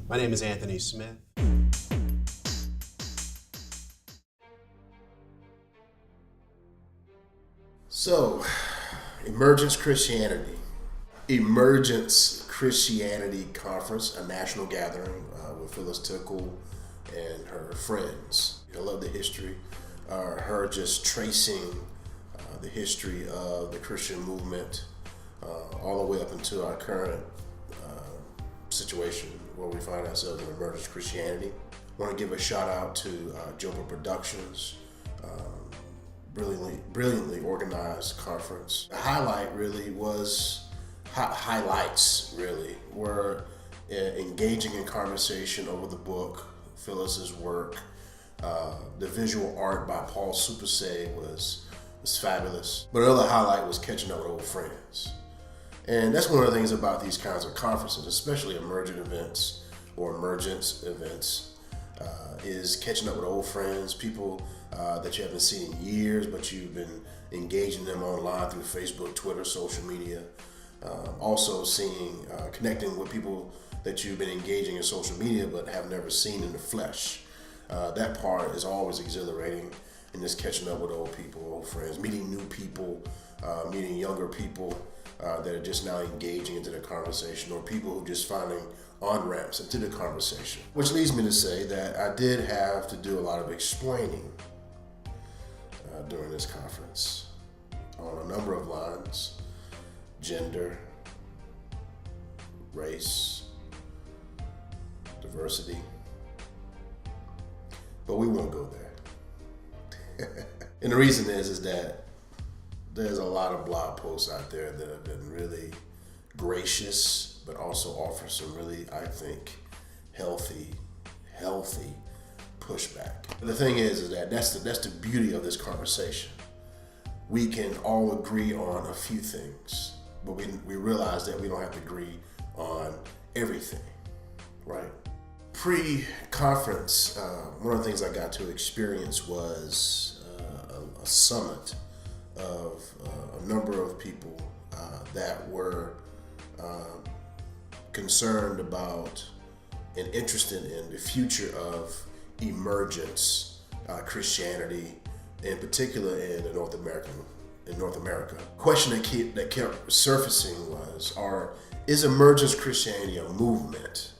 My name is Anthony Smith. So, Emergence Christianity. Emergence Christianity Conference, a national gathering with Phyllis Tickle and her friends. I love the history. Her just tracing the history of the Christian movement all the way up into our current situation where we find ourselves in Emergence Christianity. I want to give a shout out to Jopa Productions. Brilliantly organized conference. The highlight really was, highlights really were engaging in conversation over the book, Phyllis's work. The visual art by Paul Supase was fabulous. But another highlight was catching up with old friends. And that's one of the things about these kinds of conferences, especially emergent events or emergence events, is catching up with old friends, people that you haven't seen in years, but you've been engaging them online through Facebook, Twitter, social media. Also connecting with people that you've been engaging in social media but have never seen in the flesh. That part is always exhilarating, and just catching up with old people, old friends, meeting new people, meeting younger people that are just now engaging into the conversation, or people who are just finding on-ramps into the conversation. Which leads me to say that I did have to do a lot of explaining during this conference on a number of lines: gender, race, diversity. But we won't go there. And the reason is that there's a lot of blog posts out there that have been really gracious, but also offer some really, I think, healthy pushback. The thing is that that's the beauty of this conversation. We can all agree on a few things, but we realize that we don't have to agree on everything, right? Pre-conference, one of the things I got to experience was a summit of a number of people that were concerned about and interested in the future of emergence Christianity, in particular in North America. Question that kept surfacing was, is emergence Christianity a movement,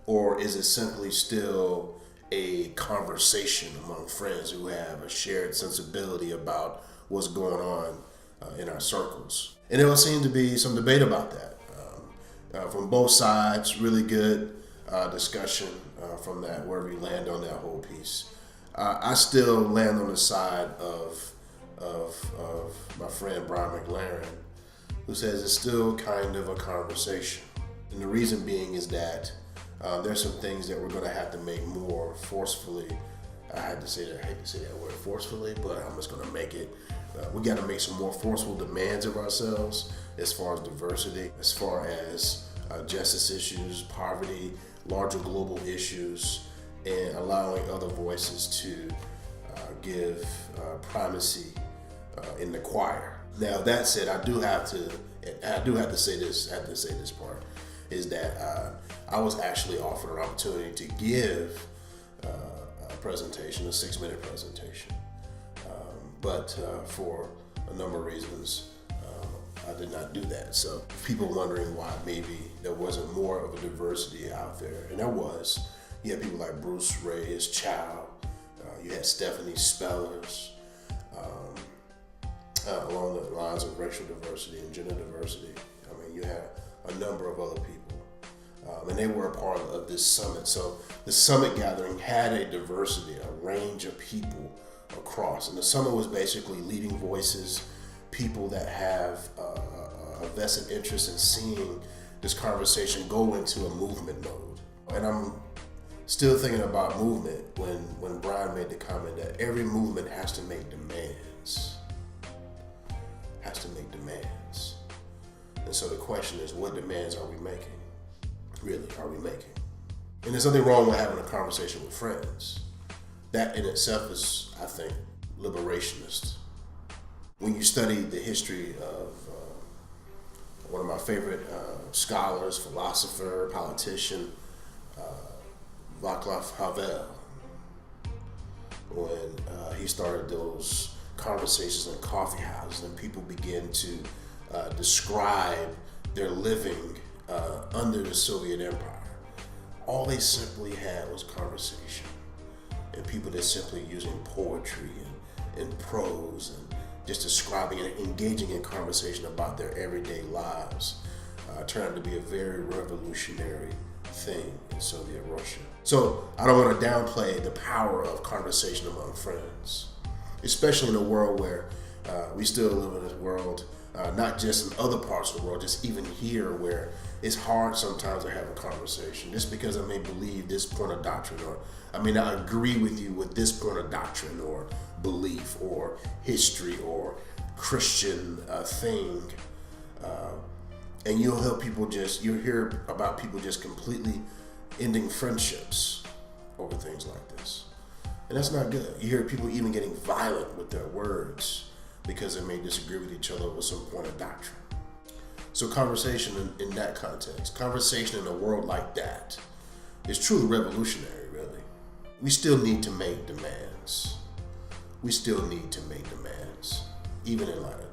or is it simply still a conversation among friends who have a shared sensibility about what's going on in our circles? And there would seem to be some debate about that from both sides. Really good discussion from that, wherever you land on that whole piece. I still land on the side of my friend Brian McLaren, who says it's still kind of a conversation. And the reason being is that there's some things that we're going to have to make more forcefully. I hate to say that word forcefully, but I'm just going to make it. We got to make some more forceful demands of ourselves as far as diversity, as far as justice issues, poverty, larger global issues, and allowing other voices to give primacy in the choir. Now that said, I do have to say this part is that I was actually offered an opportunity to give a presentation, a 6-minute presentation, but for a number of reasons, I did not do that. So people wondering why maybe there wasn't more of a diversity out there, and there was. You had people like Bruce Reyes Chow, you had Stephanie Spellers, along the lines of racial diversity and gender diversity. I mean, you had a number of other people, and they were a part of this summit. So the summit gathering had a diversity, a range of people across, and the summit was basically leading voices, people that have a vested interest in seeing this conversation go into a movement mode. And I'm still thinking about movement when Brian made the comment that every movement has to make demands. And so the question is, what demands are we making? Really, are we making? And there's nothing wrong with having a conversation with friends. That in itself is, I think, liberationist. When you study the history of one of my favorite scholars, philosopher, politician, Václav Havel, when he started those conversations in coffee houses, and people began to describe their living under the Soviet Empire. All they simply had was conversation, and people just simply using poetry and prose and just describing and engaging in conversation about their everyday lives turned out to be a very revolutionary thing in Soviet Russia. So I don't want to downplay the power of conversation among friends, especially in a world where we still live in this world, not just in other parts of the world, just even here where it's hard sometimes to have a conversation just because I may believe this point of doctrine, or I may not agree with you with this point of doctrine or belief or history or Christian thing. And you'll hear about people just completely ending friendships over things like this. And that's not good. You hear people even getting violent with their words because they may disagree with each other over some point of doctrine. So conversation in that context, conversation in a world like that is truly revolutionary, really. We still need to make demands. We still need to make demands, even in light of